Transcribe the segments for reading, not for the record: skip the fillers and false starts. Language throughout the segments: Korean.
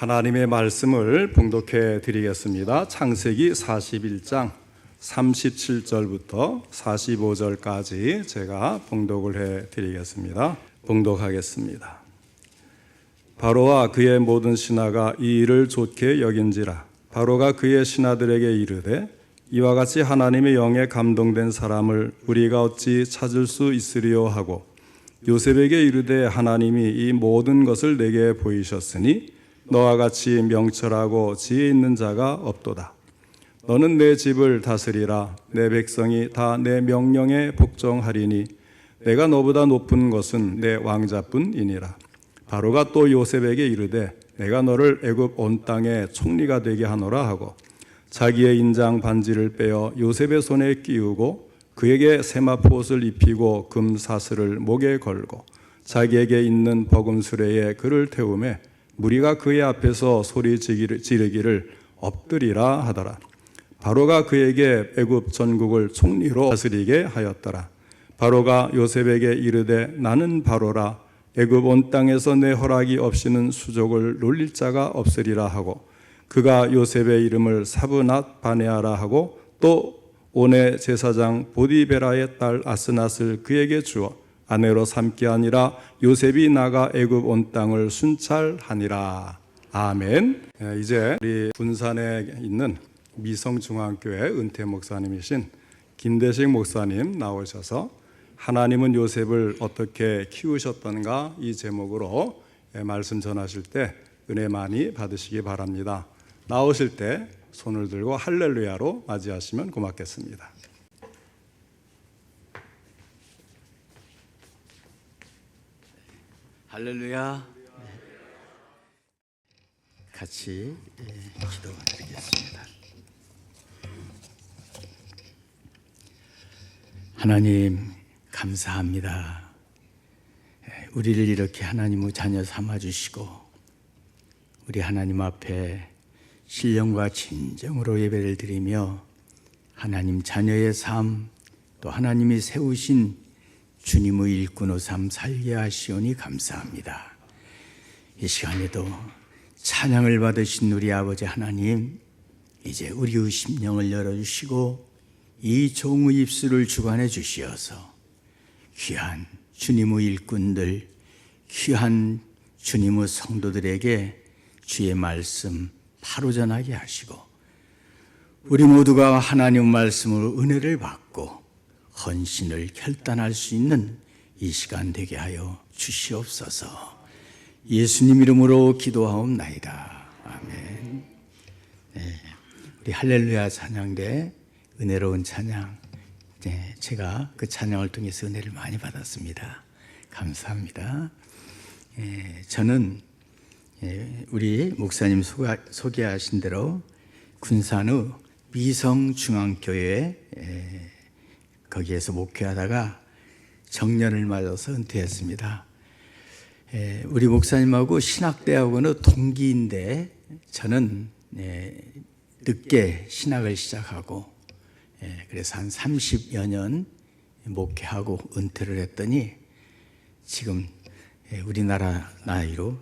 하나님의 말씀을 봉독해 드리겠습니다. 창세기 41장 37절부터 45절까지 제가 봉독을 해 드리겠습니다. 봉독하겠습니다. 바로와 그의 모든 신하가 이 일을 좋게 여긴지라. 바로가 그의 신하들에게 이르되 이와 같이 하나님의 영에 감동된 사람을 우리가 어찌 찾을 수 있으리요 하고 요셉에게 이르되 하나님이 이 모든 것을 내게 보이셨으니 너와 같이 명철하고 지혜 있는 자가 없도다. 너는 내 집을 다스리라. 내 백성이 다 내 명령에 복종하리니 내가 너보다 높은 것은 내 왕자뿐이니라. 바로가 또 요셉에게 이르되 내가 너를 애굽 온 땅의 총리가 되게 하노라 하고 자기의 인장 반지를 빼어 요셉의 손에 끼우고 그에게 세마포옷을 입히고 금 사슬을 목에 걸고 자기에게 있는 버금 수레에 그를 태우매 무리가 그의 앞에서 소리 지르기를 엎드리라 하더라. 바로가 그에게 애굽 전국을 총리로 다스리게 하였더라. 바로가 요셉에게 이르되 나는 바로라. 애굽 온 땅에서 내 허락이 없이는 수족을 놀릴 자가 없으리라 하고 그가 요셉의 이름을 사브낫 바네아라 하고 또 온의 제사장 보디베라의 딸 아스낫을 그에게 주어 아내로 삼게 아니라 요셉이 나가 애굽 온 땅을 순찰하니라. 아멘. 이제 우리 군산에 있는 미성중앙교회 은퇴 목사님이신 김대식 목사님 나오셔서 하나님은 요셉을 어떻게 키우셨던가 이 제목으로 말씀 전하실 때 은혜 많이 받으시기 바랍니다. 나오실 때 손을 들고 할렐루야로 맞이하시면 고맙겠습니다. 할렐루야. 같이 기도드리겠습니다. 하나님 감사합니다. 우리를 이렇게 하나님의 자녀 삼아주시고 우리 하나님 앞에 신령과 진정으로 예배를 드리며 하나님 자녀의 삶 또 하나님이 세우신 주님의 일꾼의 삶 살게 하시오니 감사합니다. 이 시간에도 찬양을 받으신 우리 아버지 하나님, 이제 우리의 심령을 열어주시고 이 종의 입술을 주관해 주시어서 귀한 주님의 일꾼들, 귀한 주님의 성도들에게 주의 말씀 바로 전하게 하시고 우리 모두가 하나님의 말씀으로 은혜를 받고 헌신을 결단할 수 있는 이 시간 되게 하여 주시옵소서. 예수님 이름으로 기도하옵나이다. 아멘. 네, 우리 할렐루야 찬양대 은혜로운 찬양, 제가 그 찬양을 통해서 은혜를 많이 받았습니다. 감사합니다. 저는 우리 목사님 소개하신 대로 군산의 미성중앙교회 거기에서 목회하다가 정년을 맞아서 은퇴했습니다. 우리 목사님하고 신학대학원의 동기인데 저는 늦게 신학을 시작하고 그래서 한 30여 년 목회하고 은퇴를 했더니 지금 우리나라 나이로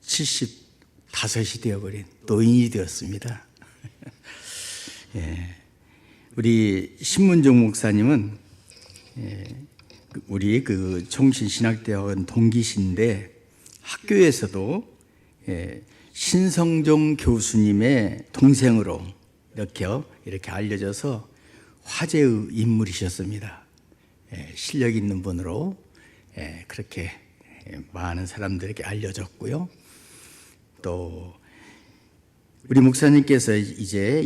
75이 되어버린 노인이 되었습니다. 우리 신문종 목사님은 우리 그 종신신학대학원 동기신데 학교에서도 신성종 교수님의 동생으로 이렇게 알려져서 화제의 인물이셨습니다. 실력 있는 분으로 그렇게 많은 사람들에게 알려졌고요. 또 우리 목사님께서 이제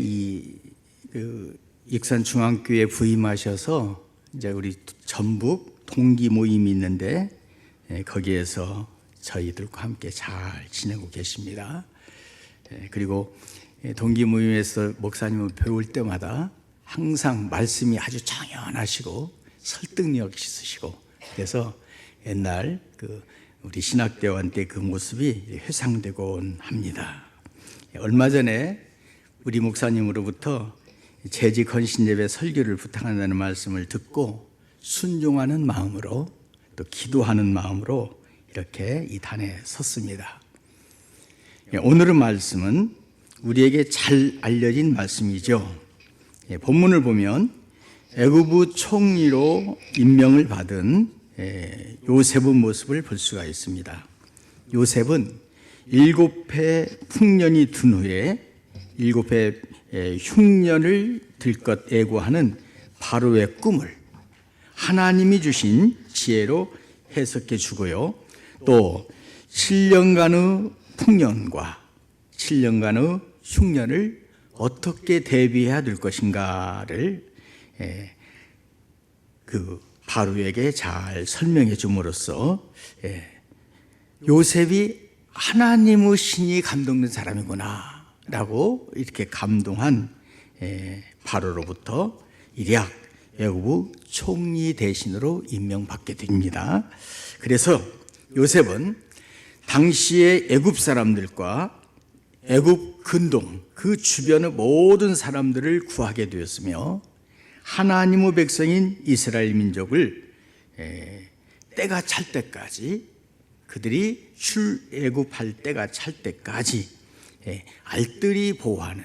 익산중앙교회에 부임하셔서 이제 우리 전북 동기 모임이 있는데 거기에서 저희들과 함께 잘 지내고 계십니다. 그리고 동기 모임에서 목사님을 배울 때마다 항상 말씀이 아주 정연하시고 설득력 있으시고 그래서 옛날 우리 신학대원 때 그 모습이 회상되곤 합니다. 얼마 전에 우리 목사님으로부터 재직 헌신 예배 설교를 부탁한다는 말씀을 듣고 순종하는 마음으로 또 기도하는 마음으로 이렇게 이 단에 섰습니다. 오늘의 말씀은 우리에게 잘 알려진 말씀이죠. 본문을 보면 애굽의 총리로 임명을 받은 요셉의 모습을 볼 수가 있습니다. 요셉은 7해 풍년이 든 후에 7해 흉년을 들것 애고하는 바로의 꿈을 하나님이 주신 지혜로 해석해 주고요. 또 7년간의 풍년과 7년간의 흉년을 어떻게 대비해야 될 것인가를 그 바로에게 잘 설명해 줌으로써 요셉이 하나님의 신이 감동된 사람이구나 라고 이렇게 감동한 바로로부터 일약 애굽의 총리 대신으로 임명받게 됩니다. 그래서 요셉은 당시의 애굽 사람들과 애굽 근동 그 주변의 모든 사람들을 구하게 되었으며 하나님의 백성인 이스라엘 민족을 때가 찰 때까지 그들이 출애굽할 때가 찰 때까지 알뜰히 보호하는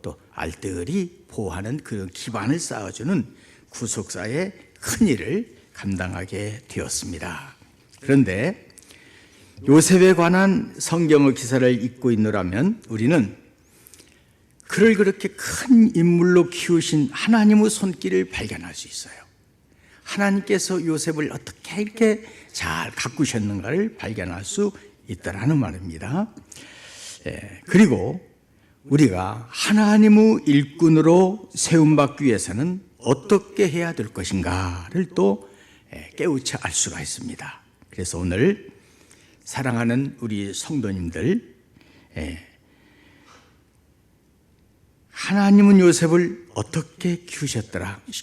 또 알뜰히 보호하는 그런 기반을 쌓아주는 구속사의 큰 일을 감당하게 되었습니다. 그런데 요셉에 관한 성경의 기사를 읽고 있노라면 우리는 그를 그렇게 큰 인물로 키우신 하나님의 손길을 발견할 수 있어요. 하나님께서 요셉을 어떻게 이렇게 잘 가꾸셨는가를 발견할 수 있다라는 말입니다. 그리고 우리가 하나님의 일꾼으로 세움받기 위해서는 어떻게 해야 될 것인가를 또 깨우쳐 알 수가 있습니다. 그래서 오늘 사랑하는 우리 성도님들, 하나님은 요셉을 어떻게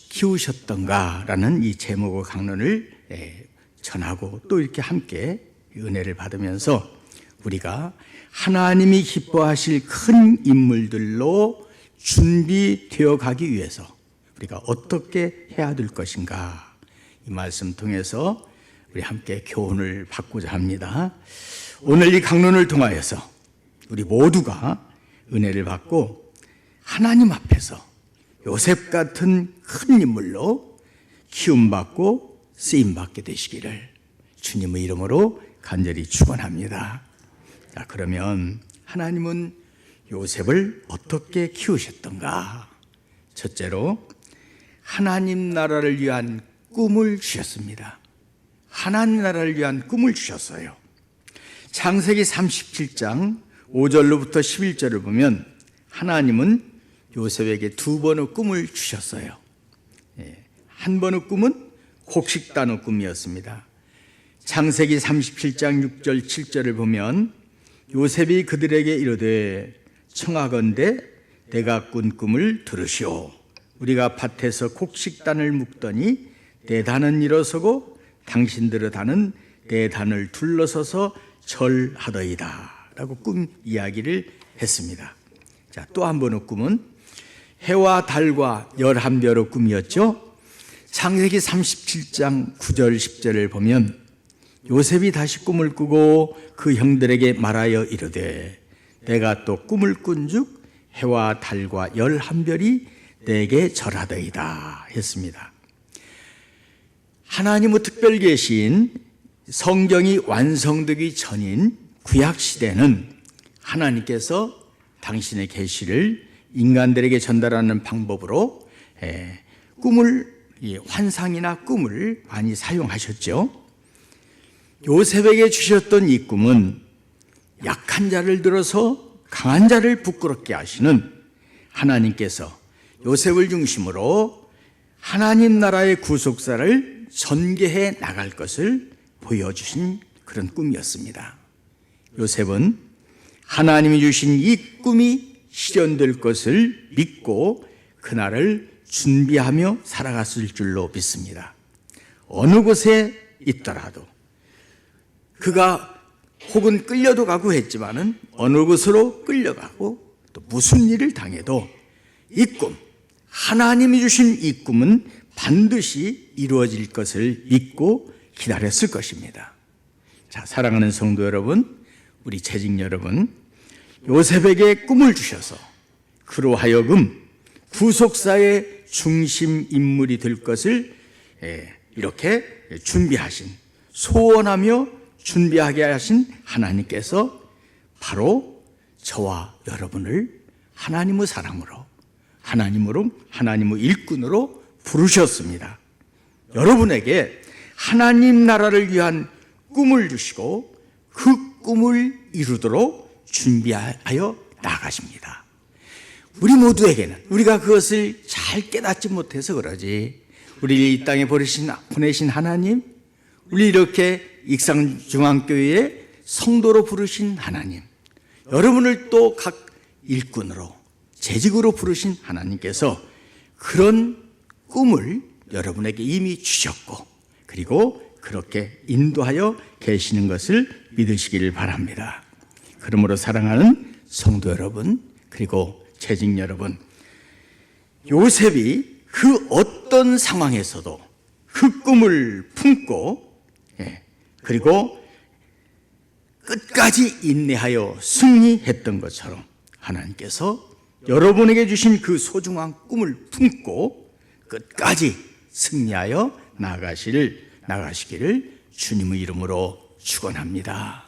키우셨던가라는 이 제목의 강론을 전하고 또 이렇게 함께 은혜를 받으면서 우리가 하나님이 기뻐하실 큰 인물들로 준비되어 가기 위해서 우리가 어떻게 해야 될 것인가 이 말씀 통해서 우리 함께 교훈을 받고자 합니다. 오늘 이 강론을 통하여서 우리 모두가 은혜를 받고 하나님 앞에서 요셉 같은 큰 인물로 키움받고 쓰임받게 되시기를 주님의 이름으로 간절히 축원합니다. 자, 그러면 하나님은 요셉을 어떻게 키우셨던가? 첫째로 하나님 나라를 위한 꿈을 주셨습니다. 하나님 나라를 위한 꿈을 주셨어요. 창세기 37장 5절로부터 11절을 보면 하나님은 요셉에게 2번의 꿈을 주셨어요. 한 번의 꿈은 곡식단의 꿈이었습니다. 창세기 37장 6절 7절을 보면 요셉이 그들에게 이르되 청하건대 내가 꾼 꿈을 들으시오. 우리가 밭에서 곡식단을 묶더니 내 단은 일어서고 당신들의 단은 내 단을 둘러서서 절하더이다 라고 꿈 이야기를 했습니다. 자, 또 한 번의 꿈은 해와 달과 11별의 꿈이었죠. 창세기 37장 9절 10절을 보면 요셉이 다시 꿈을 꾸고 그 형들에게 말하여 이르되 내가 또 꿈을 꾼즉 해와 달과 11별이 내게 절하더이다 했습니다. 하나님의 특별 계시인 성경이 완성되기 전인 구약 시대는 하나님께서 당신의 계시를 인간들에게 전달하는 방법으로 꿈을 환상이나 꿈을 많이 사용하셨죠. 요셉에게 주셨던 이 꿈은 약한 자를 들어서 강한 자를 부끄럽게 하시는 하나님께서 요셉을 중심으로 하나님 나라의 구속사를 전개해 나갈 것을 보여주신 그런 꿈이었습니다. 요셉은 하나님이 주신 이 꿈이 실현될 것을 믿고 그날을 준비하며 살아갔을 줄로 믿습니다. 어느 곳에 있더라도 그가 혹은 끌려도 가고 했지만은 어느 곳으로 끌려가고 또 무슨 일을 당해도 이 꿈, 하나님이 주신 이 꿈은 반드시 이루어질 것을 믿고 기다렸을 것입니다. 자, 사랑하는 성도 여러분, 우리 재직 여러분, 요셉에게 꿈을 주셔서 그로 하여금 구속사의 중심 인물이 될 것을 이렇게 준비하신, 소원하며 준비하게 하신 하나님께서 바로 저와 여러분을 하나님의 사람으로, 하나님의 일꾼으로 부르셨습니다. 여러분에게 하나님 나라를 위한 꿈을 주시고 그 꿈을 이루도록 준비하여 나가십니다. 우리 모두에게는 우리가 그것을 잘 깨닫지 못해서 그러지, 우리 이 땅에 보내신 하나님, 우리 이렇게 익산중앙교회의 성도로 부르신 하나님, 여러분을 또 각 일꾼으로, 재직으로 부르신 하나님께서 그런 꿈을 여러분에게 이미 주셨고, 그리고 그렇게 인도하여 계시는 것을 믿으시기를 바랍니다. 그러므로 사랑하는 성도 여러분, 그리고 재직 여러분, 요셉이 그 어떤 상황에서도 그 꿈을 품고, 그리고 끝까지 인내하여 승리했던 것처럼 하나님께서 여러분에게 주신 그 소중한 꿈을 품고 끝까지 승리하여 나가시기를 주님의 이름으로 축원합니다.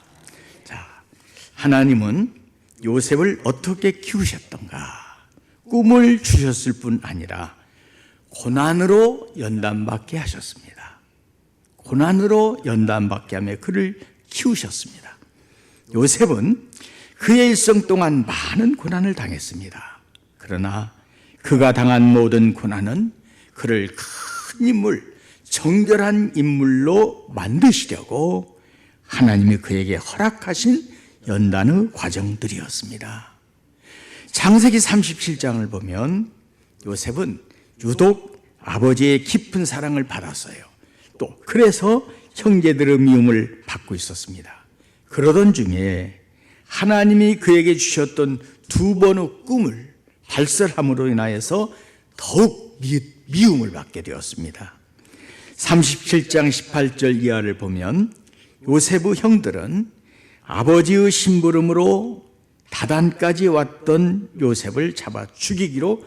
자, 하나님은 요셉을 어떻게 키우셨던가? 꿈을 주셨을 뿐 아니라 고난으로 연단받게 하셨습니다. 고난으로 연단받게 하며 그를 키우셨습니다. 요셉은 그의 일생 동안 많은 고난을 당했습니다. 그러나 그가 당한 모든 고난은 그를 큰 인물, 정결한 인물로 만드시려고 하나님이 그에게 허락하신 연단의 과정들이었습니다. 창세기 37장을 보면 요셉은 유독 아버지의 깊은 사랑을 받았어요. 또 그래서 형제들의 미움을 받고 있었습니다. 그러던 중에 하나님이 그에게 주셨던 두 번의 꿈을 발설함으로 인하여서 더욱 미움을 받게 되었습니다. 37장 18절 이하를 보면 요셉의 형들은 아버지의 심부름으로 다단까지 왔던 요셉을 잡아 죽이기로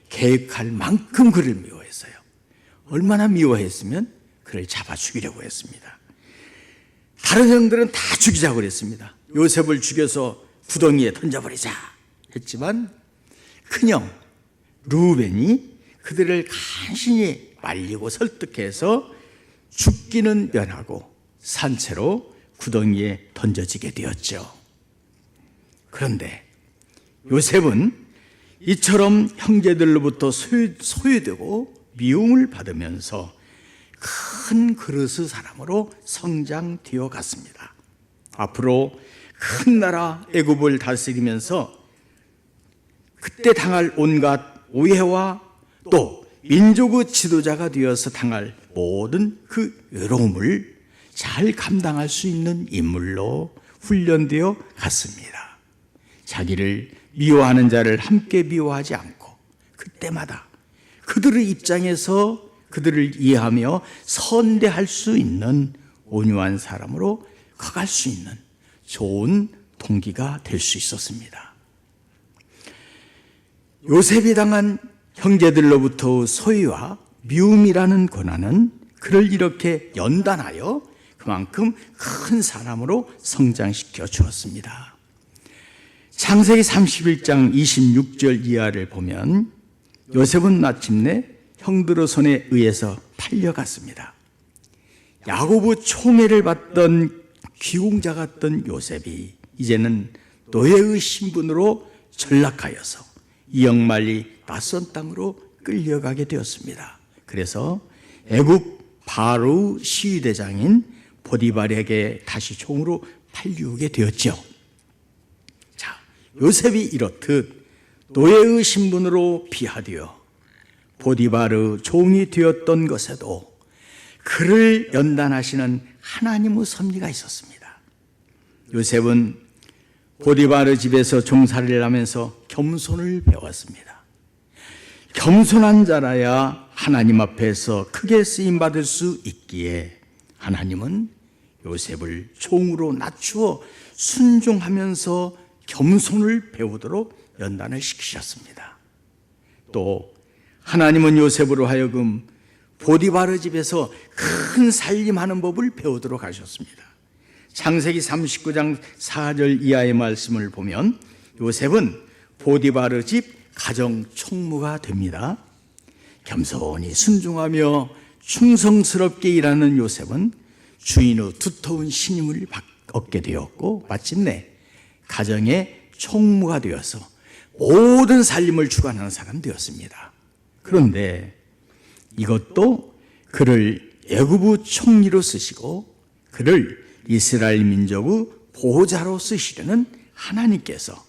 계획할 만큼 그를 미워했어요. 얼마나 미워했으면 그를 잡아 죽이려고 했습니다. 다른 형들은 다 죽이자고 그랬습니다. 요셉을 죽여서 구덩이에 던져버리자 했지만 큰형 루벤이 그들을 간신히 말리고 설득해서 죽기는 면하고 산채로 구덩이에 던져지게 되었죠. 그런데 요셉은 이처럼 형제들로부터 소유되고 미움을 받으면서 큰 그릇의 사람으로 성장되어 갔습니다. 앞으로 큰 나라 애굽을 다스리면서 그때 당할 온갖 오해와 또 민족의 지도자가 되어서 당할 모든 그 외로움을 잘 감당할 수 있는 인물로 훈련되어 갔습니다. 자기를 미워하는 자를 함께 미워하지 않고 그때마다 그들의 입장에서 그들을 이해하며 선대할 수 있는 온유한 사람으로 커갈 수 있는 좋은 동기가 될 수 있었습니다. 요셉이 당한 형제들로부터 소유와 미움이라는 고난은 그를 이렇게 연단하여 그만큼 큰 사람으로 성장시켜 주었습니다. 창세기 31장 26절 이하를 보면 요셉은 마침내 형들의 손에 의해서 팔려갔습니다. 야곱의 총애를 받던 귀공자 같던 요셉이 이제는 노예의 신분으로 전락하여서 이역말리 낯선 땅으로 끌려가게 되었습니다. 그래서 애굽 바로의 시위대장인 보디발에게 다시 종으로 팔리우게 되었죠. 자, 요셉이 이렇듯 노예의 신분으로 비하되어 보디발의 종이 되었던 것에도 그를 연단하시는 하나님의 섭리가 있었습니다. 요셉은 보디발의 집에서 종살이를 하면서 겸손을 배웠습니다. 겸손한 자라야 하나님 앞에서 크게 쓰임받을 수 있기에 하나님은 요셉을 종으로 낮추어 순종하면서 겸손을 배우도록 연단을 시키셨습니다. 또 하나님은 요셉으로 하여금 보디바르 집에서 큰 살림하는 법을 배우도록 하셨습니다. 창세기 39장 4절 이하의 말씀을 보면 요셉은 보디바르 집 가정 총무가 됩니다. 겸손히 순종하며 충성스럽게 일하는 요셉은 주인의 두터운 신임을 얻게 되었고 마침내 가정의 총무가 되어서 모든 살림을 주관하는 사람 되었습니다. 그런데 이것도 그를 애굽의 총리로 쓰시고 그를 이스라엘 민족의 보호자로 쓰시려는 하나님께서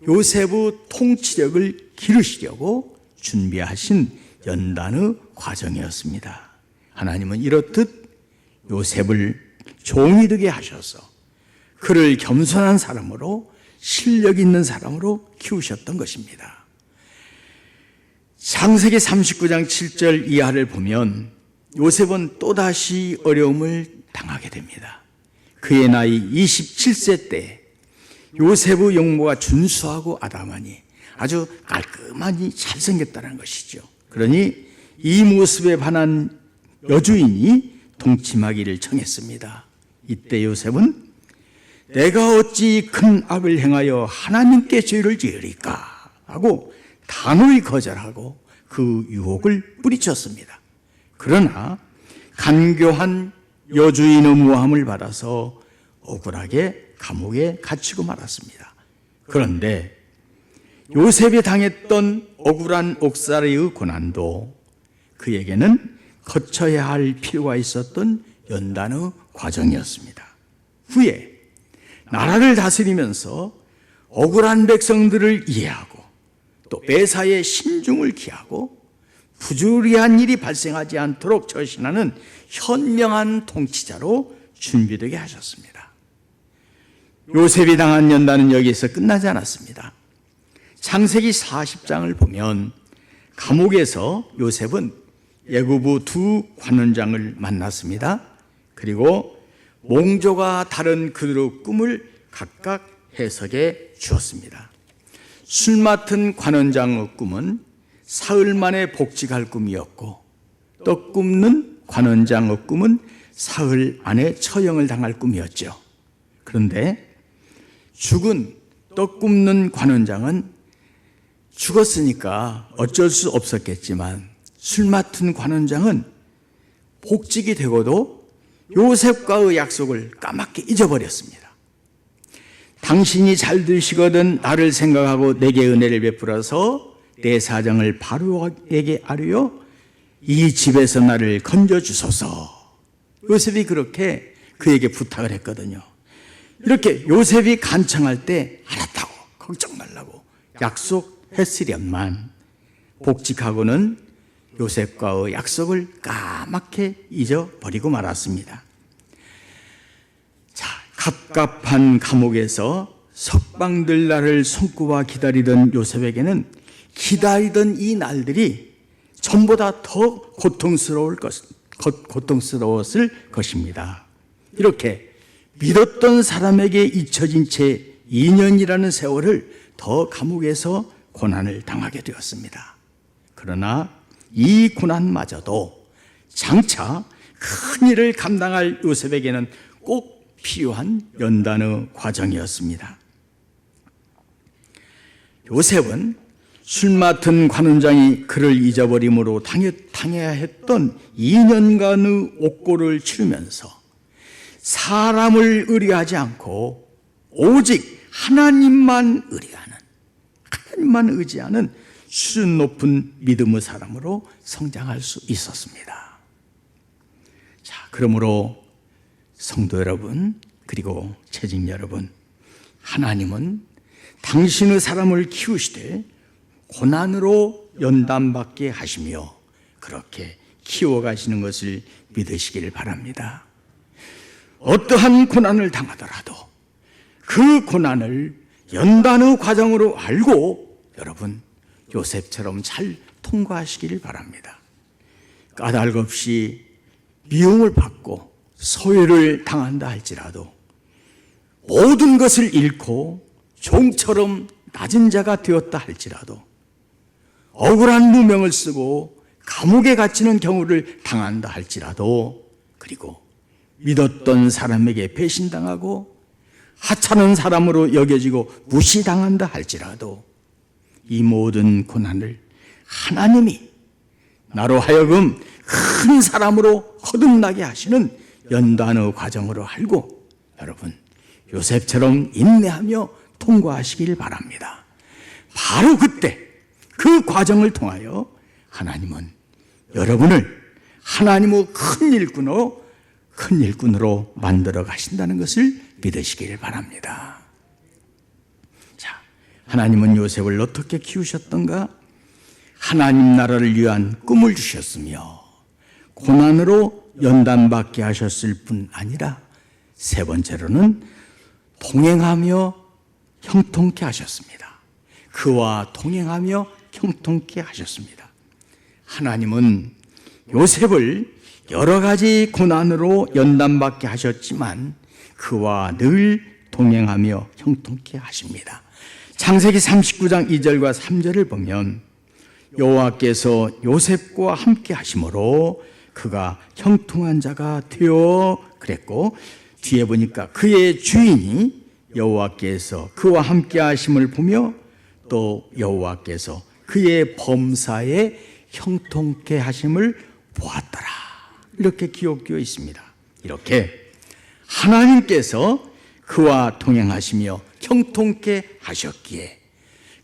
요셉의 통치력을 기르시려고 준비하신 연단의 과정이었습니다. 하나님은 이렇듯 요셉을 종이 되게 하셔서 그를 겸손한 사람으로 실력 있는 사람으로 키우셨던 것입니다. 창세기 39장 7절 이하를 보면 요셉은 또다시 어려움을 당하게 됩니다. 그의 나이 27세 때 요셉의 용모가 준수하고 아담하니 아주 깔끔하니 잘생겼다는 것이죠. 그러니 이 모습에 반한 여주인이 동침하기를 청했습니다. 이때 요셉은 내가 어찌 큰 악을 행하여 하나님께 죄를 지으리까 하고 단호히 거절하고 그 유혹을 뿌리쳤습니다. 그러나 간교한 여주인의 모함을 받아서 억울하게 감옥에 갇히고 말았습니다. 그런데 요셉이 당했던 억울한 옥살이의 고난도 그에게는 거쳐야 할 필요가 있었던 연단의 과정이었습니다. 후에 나라를 다스리면서 억울한 백성들을 이해하고 또 매사에 신중을 기하고 부주의한 일이 발생하지 않도록 처신하는 현명한 통치자로 준비되게 하셨습니다. 요셉이 당한 연단은 여기에서 끝나지 않았습니다. 창세기 40장을 보면 감옥에서 요셉은 애굽의 두 관원장을 만났습니다. 그리고 몽조가 다른 그들의 꿈을 각각 해석해 주었습니다. 술 맡은 관원장의 꿈은 사흘 만에 복직할 꿈이었고 떡 굽는 관원장의 꿈은 사흘 안에 처형을 당할 꿈이었죠. 그런데 죽은 떡 굽는 관원장은 죽었으니까 어쩔 수 없었겠지만 술 맡은 관원장은 복직이 되고도 요셉과의 약속을 까맣게 잊어버렸습니다. 당신이 잘 되시거든 나를 생각하고 내게 은혜를 베풀어서 내 사정을 바로에게 아뢰어 이 집에서 나를 건져주소서. 요셉이 그렇게 그에게 부탁을 했거든요. 이렇게 요셉이 간청할 때 알았다고 걱정 말라고 약속했으련만 복직하고는 요셉과의 약속을 까맣게 잊어버리고 말았습니다. 자, 갑갑한 감옥에서 석방될 날을 손꼽아 기다리던 요셉에게는 기다리던 이 날들이 전보다 더 고통스러웠을 것입니다. 이렇게 믿었던 사람에게 잊혀진 채 2년이라는 세월을 더 감옥에서 고난을 당하게 되었습니다. 그러나 이 고난마저도 장차 큰 일을 감당할 요셉에게는 꼭 필요한 연단의 과정이었습니다. 요셉은 술 맡은 관원장이 그를 잊어버림으로 당해야 했던 2년간의 옥고를 치르면서 사람을 의뢰하지 않고 오직 하나님만 의지하는 수준 높은 믿음의 사람으로 성장할 수 있었습니다. 자, 그러므로 성도 여러분, 그리고 재직 여러분, 하나님은 당신의 사람을 키우시되 고난으로 연단받게 하시며 그렇게 키워가시는 것을 믿으시길 바랍니다. 어떠한 고난을 당하더라도 그 고난을 연단의 과정으로 알고 여러분 요셉처럼 잘 통과하시길 바랍니다. 까닭 없이 미움을 받고 소외를 당한다 할지라도 모든 것을 잃고 종처럼 낮은 자가 되었다 할지라도 억울한 누명을 쓰고 감옥에 갇히는 경우를 당한다 할지라도 그리고 믿었던 사람에게 배신당하고 하찮은 사람으로 여겨지고 무시당한다 할지라도 이 모든 고난을 하나님이 나로 하여금 큰 사람으로 거듭나게 하시는 연단의 과정으로 알고 여러분 요셉처럼 인내하며 통과하시길 바랍니다. 바로 그때 그 과정을 통하여 하나님은 여러분을 하나님의 큰 일꾼으로 만들어 가신다는 것을 믿으시길 바랍니다. 자, 하나님은 요셉을 어떻게 키우셨던가? 하나님 나라를 위한 꿈을 주셨으며 고난으로 연단받게 하셨을 뿐 아니라 세 번째로는 동행하며 형통케 하셨습니다. 그와 동행하며 형통케 하셨습니다. 하나님은 요셉을 여러 가지 고난으로 연단받게 하셨지만 그와 늘 동행하며 형통케 하십니다. 창세기 39장 2절과 3절을 보면 여호와께서 요셉과 함께 하심으로 그가 형통한 자가 되어 그랬고 뒤에 보니까 그의 주인이 여호와께서 그와 함께 하심을 보며 또 여호와께서 그의 범사에 형통케 하심을 보았더라. 이렇게 기록되어 있습니다. 이렇게 하나님께서 그와 동행하시며 형통케 하셨기에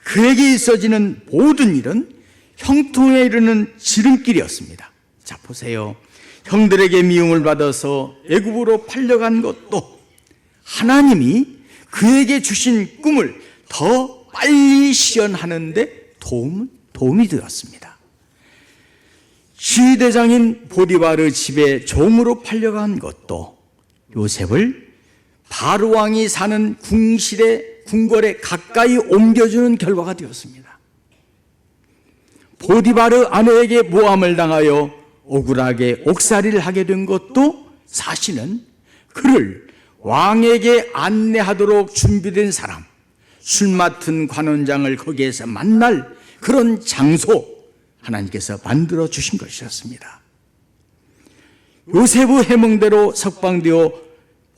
그에게 있어지는 모든 일은 형통에 이르는 지름길이었습니다. 자, 보세요. 형들에게 미움을 받아서 애굽으로 팔려간 것도 하나님이 그에게 주신 꿈을 더 빨리 실현하는데 도움이 되었습니다. 시위대장인 보디바르 집에 종으로 팔려간 것도 요셉을 바로 왕이 사는 궁궐에 가까이 옮겨주는 결과가 되었습니다. 보디바르 아내에게 모함을 당하여 억울하게 옥살이를 하게 된 것도 사실은 그를 왕에게 안내하도록 준비된 사람, 술 맡은 관원장을 거기에서 만날 그런 장소 하나님께서 만들어 주신 것이었습니다. 요셉의 해몽대로 석방되어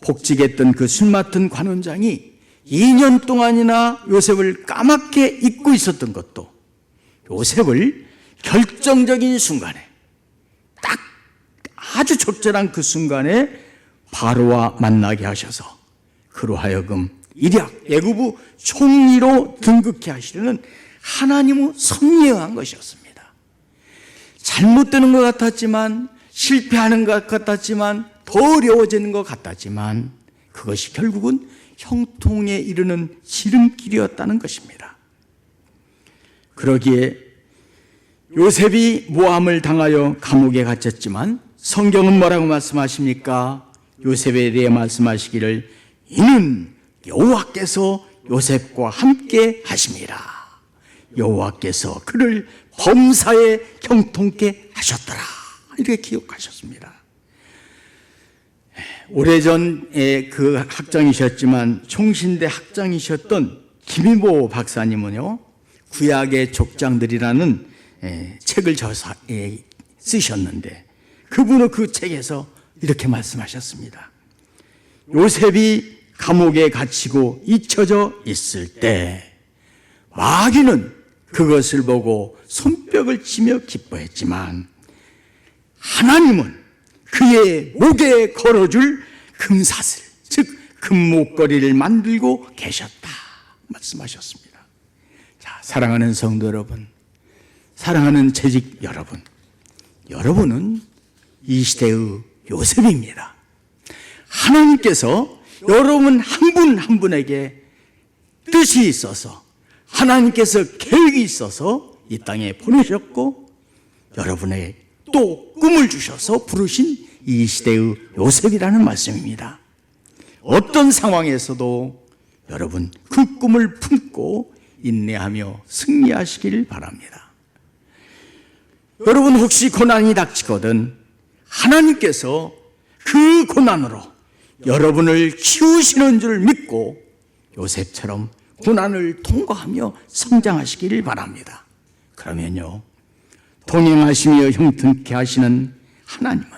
복직했던 그 술 맡은 관원장이 2년 동안이나 요셉을 까맣게 잊고 있었던 것도 요셉을 결정적인 순간에 딱 아주 적절한 그 순간에 바로와 만나게 하셔서 그로 하여금 일약 애굽의 총리로 등극해 하시려는 하나님의 섭리한 것이었습니다. 잘못되는 것 같았지만 실패하는 것 같았지만 더 어려워지는 것 같았지만 그것이 결국은 형통에 이르는 지름길이었다는 것입니다. 그러기에 요셉이 모함을 당하여 감옥에 갇혔지만 성경은 뭐라고 말씀하십니까? 요셉에 대해 말씀하시기를 이는 여호와께서 요셉과 함께 하심이라. 여호와께서 그를 범사에 형통케 하셨더라. 이렇게 기록하셨습니다. 오래전에 그 학장이셨지만 총신대 학장이셨던 김인보 박사님은요, 구약의 족장들이라는 책을 쓰셨는데 그분은 그 책에서 이렇게 말씀하셨습니다. 요셉이 감옥에 갇히고 잊혀져 있을 때 마귀는 그것을 보고 손뼉을 치며 기뻐했지만 하나님은 그의 목에 걸어줄 금사슬, 즉 금목걸이를 만들고 계셨다 말씀하셨습니다. 자, 사랑하는 성도 여러분, 사랑하는 재직 여러분, 여러분은 이 시대의 요셉입니다. 하나님께서 여러분 한 분 한 분에게 뜻이 있어서 하나님께서 계획이 있어서 이 땅에 보내셨고 여러분에게 또 꿈을 주셔서 부르신 이 시대의 요셉이라는 말씀입니다. 어떤 상황에서도 여러분 그 꿈을 품고 인내하며 승리하시길 바랍니다. 여러분 혹시 고난이 닥치거든 하나님께서 그 고난으로 여러분을 키우시는 줄 믿고 요셉처럼 고난을 통과하며 성장하시기를 바랍니다. 그러면요, 동행하시며 형통케 하시는 하나님은,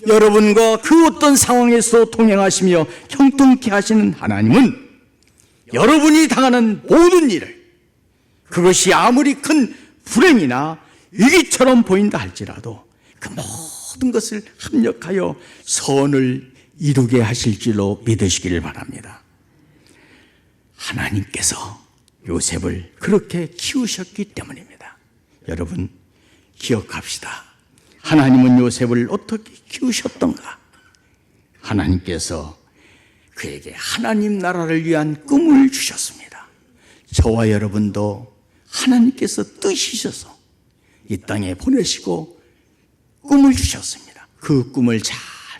여러분과 그 어떤 상황에서 동행하시며 형통케 하시는 하나님은 여러분이 당하는 모든 일을, 그것이 아무리 큰 불행이나 위기처럼 보인다 할지라도 그 모든 것을 합력하여 선을 이루게 하실 줄로 믿으시기를 바랍니다. 하나님께서 요셉을 그렇게 키우셨기 때문입니다. 여러분, 기억합시다. 하나님은 요셉을 어떻게 키우셨던가? 하나님께서 그에게 하나님 나라를 위한 꿈을 주셨습니다. 저와 여러분도 하나님께서 뜻이셔서 이 땅에 보내시고 꿈을 주셨습니다. 그 꿈을 잘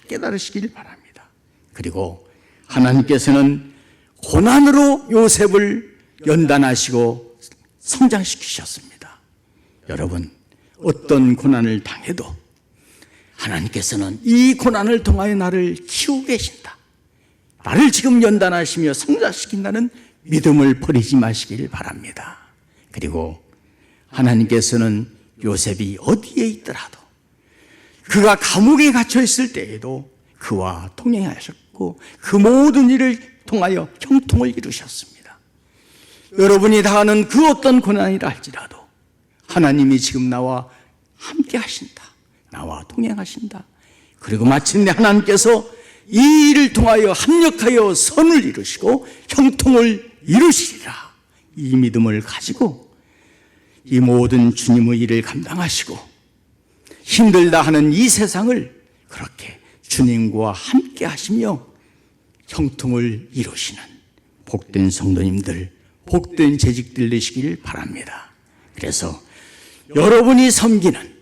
깨달으시길 바랍니다. 그리고 하나님께서는 고난으로 요셉을 연단하시고 성장시키셨습니다. 여러분, 어떤 고난을 당해도 하나님께서는 이 고난을 통하여 나를 키우고 계신다, 나를 지금 연단하시며 성장시킨다는 믿음을 버리지 마시길 바랍니다. 그리고 하나님께서는 요셉이 어디에 있더라도, 그가 감옥에 갇혀 있을 때에도 그와 동행하셨고 그 모든 일을 통하여 형통을 이루셨습니다. 여러분이 당하는 그 어떤 고난이라 할지라도 하나님이 지금 나와 함께 하신다, 나와 동행하신다. 그리고 마침내 하나님께서 이 일을 통하여 합력하여 선을 이루시고 형통을 이루시리라, 이 믿음을 가지고 이 모든 주님의 일을 감당하시고 힘들다 하는 이 세상을 그렇게 주님과 함께 하시며 형통을 이루시는 복된 성도님들, 복된 재직들 되시길 바랍니다. 그래서 여러분이 섬기는,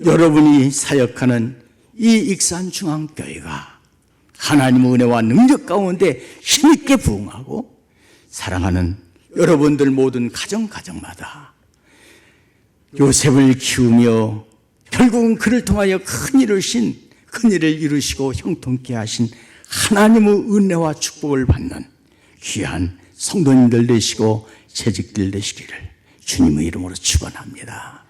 여러분이 사역하는 이 익산중앙교회가 하나님의 은혜와 능력 가운데 힘있게 부응하고 사랑하는 여러분들 모든 가정마다 요셉을 키우며 결국은 그를 통하여 큰 일을 이루시고 형통케 하신 하나님의 은혜와 축복을 받는 귀한 성도님들 되시고 재직들 되시기를 주님의 이름으로 축원합니다.